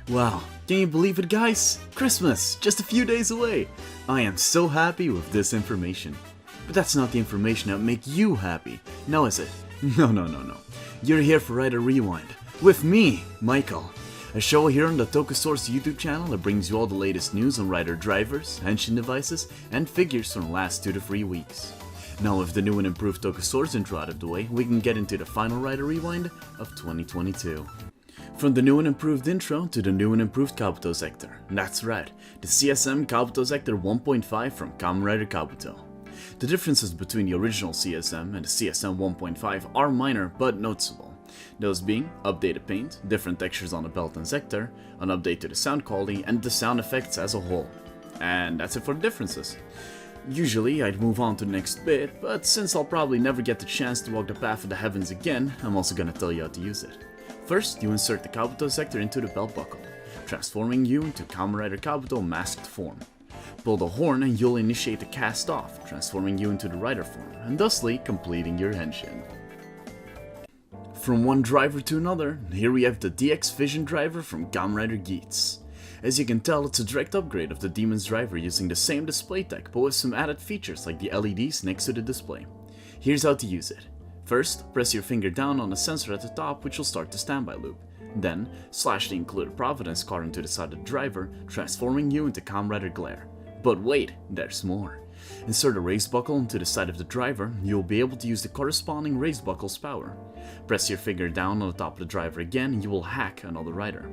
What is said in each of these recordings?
Wow, can you believe it, guys? Christmas, just a few days away. I am so happy with this information. But that's not the information that will make you happy, now is it? No. You're here for Writer Rewind, with me, Michael. A show here on the Toku YouTube channel that brings you all the latest news on Writer drivers, henshin devices, and figures from the last 2 to 3 weeks. Now with the new and improved Toku intro out of the way, we can get into the final Writer Rewind of 2022. From the new and improved intro to the new and improved Kabuto sector. That's right, the CSM Kabuto sector 1.5 from Kamen Rider Kabuto. The differences between the original CSM and the CSM 1.5 are minor but noticeable. Those being updated paint, different textures on the belt and sector, an update to the sound quality and the sound effects as a whole. And that's it for the differences. Usually I'd move on to the next bit, but since I'll probably never get the chance to walk the path of the heavens again, I'm also gonna tell you how to use it. First, you insert the Kabuto sector into the belt buckle, transforming you into Kamen Rider Kabuto masked form. Pull the horn and you'll initiate the cast off, transforming you into the rider form, and thusly completing your henshin. From one driver to another, here we have the DX Vision driver from Kamen Rider Geats. As you can tell, it's a direct upgrade of the Demon's driver using the same display tech, but with some added features like the LEDs next to the display. Here's how to use it. First, press your finger down on the sensor at the top, which will start the standby loop. Then, slash the included Providence card into the side of the driver, transforming you into Kamen Rider Glare. But wait, there's more. Insert a raised buckle into the side of the driver, you'll be able to use the corresponding raised buckle's power. Press your finger down on the top of the driver again and you will hack another rider.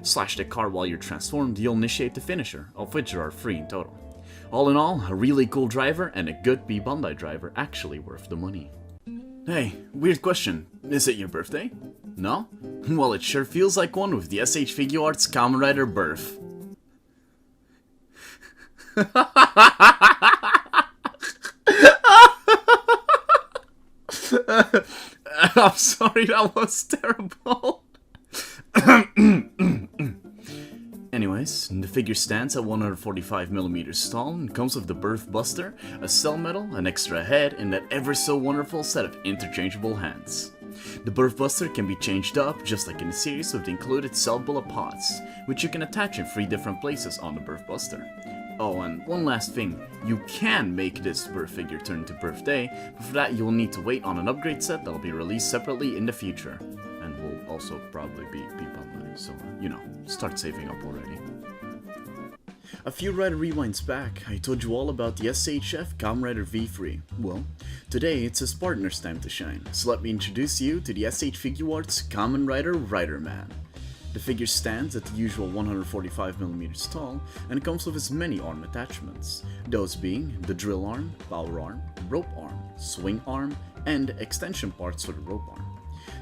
Slash the card while you're transformed, you'll initiate the finisher, of which there are 3 in total. All in all, a really cool driver and a good B Bandai driver, actually worth the money. Hey, weird question. Is it your birthday? No? Well, it sure feels like one with the S.H.Figuarts Kamen Rider birth. I'm sorry, that was terrible. Anyways, the figure stands at 145mm tall and comes with the Birth Buster, a cell medal, an extra head, and that ever so wonderful set of interchangeable hands. The Birth Buster can be changed up, just like in the series, with the included cell bullet pods, which you can attach in 3 different places on the Birth Buster. Oh, and one last thing, you can make this birth figure turn into birthday, but for that you will need to wait on an upgrade set that will be released separately in the future. And will also probably be Bandai, so start saving up already. A few Writer Rewinds back, I told you all about the S.H.F Kamen Rider V3. Well, today it's his partner's time to shine, so let me introduce you to the S.H.Figuarts Kamen Rider Riderman. The figure stands at the usual 145mm tall and comes with its many arm attachments, those being the drill arm, power arm, rope arm, swing arm, and extension parts for the rope arm.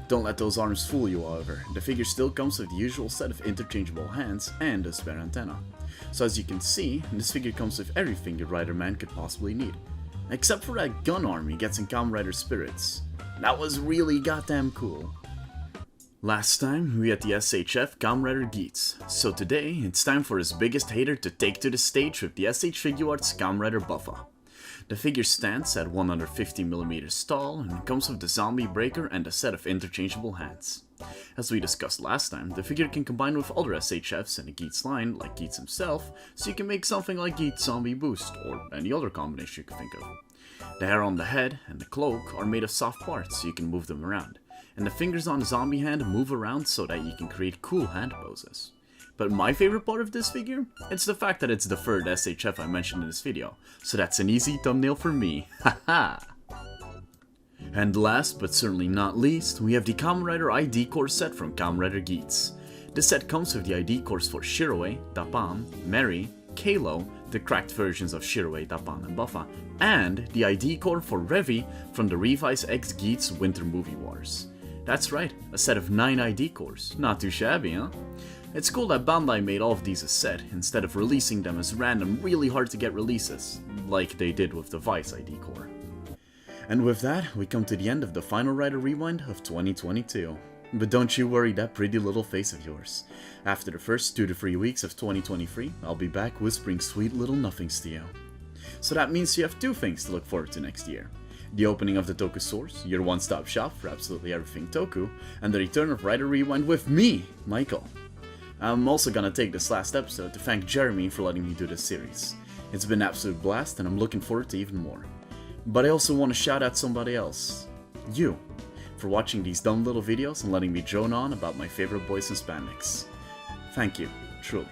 Don't let those arms fool you, however. The figure still comes with the usual set of interchangeable hands and a spare antenna. So as you can see, this figure comes with everything the Riderman could possibly need. Except for that gun arm he gets in Kamen Rider Spirits. That was really goddamn cool. Last time we had the S.H.F Kamen Rider Geats, so today it's time for his biggest hater to take to the stage with the S.H.Figuarts Kamen Rider Buffa. The figure stands at 150mm tall and comes with the zombie breaker and a set of interchangeable hands. As we discussed last time, the figure can combine with other S.H.Fs in the Geats line, like Geats himself, so you can make something like Geats Zombie Boost, or any other combination you can think of. The hair on the head and the cloak are made of soft parts so you can move them around, and the fingers on the zombie hand move around so that you can create cool hand poses. But my favorite part of this figure? It's the fact that it's the third S.H.F I mentioned in this video, so that's an easy thumbnail for me, haha! And last but certainly not least, we have the Kamen Rider ID Core set from Kamen Rider Geats. This set comes with the ID cores for Shiroi, Dapan, Mary, Kalo, the cracked versions of Shiroi, Dapan, and Buffa, and the ID core for Revi from the Revice X Geats Winter Movie Wars. That's right, a set of 9 ID cores. Not too shabby, huh? It's cool that Bandai made all of these a set, instead of releasing them as random, really hard to get releases, like they did with the Vice ID core. And with that, we come to the end of the final Writer Rewind of 2022. But don't you worry that pretty little face of yours. After the first 2 to 3 weeks of 2023, I'll be back whispering sweet little nothings to you. So that means you have 2 things to look forward to next year. The opening of the Toku Source, your one-stop shop for absolutely everything Toku, and the return of Writer Rewind with me, Michael. I'm also gonna take this last episode to thank Jeremy for letting me do this series. It's been an absolute blast and I'm looking forward to even more. But I also want to shout out somebody else. You, for watching these dumb little videos and letting me drone on about my favorite boys in spandex. Thank you, truly.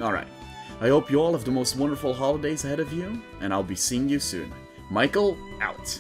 Alright, I hope you all have the most wonderful holidays ahead of you, and I'll be seeing you soon. Michael, out.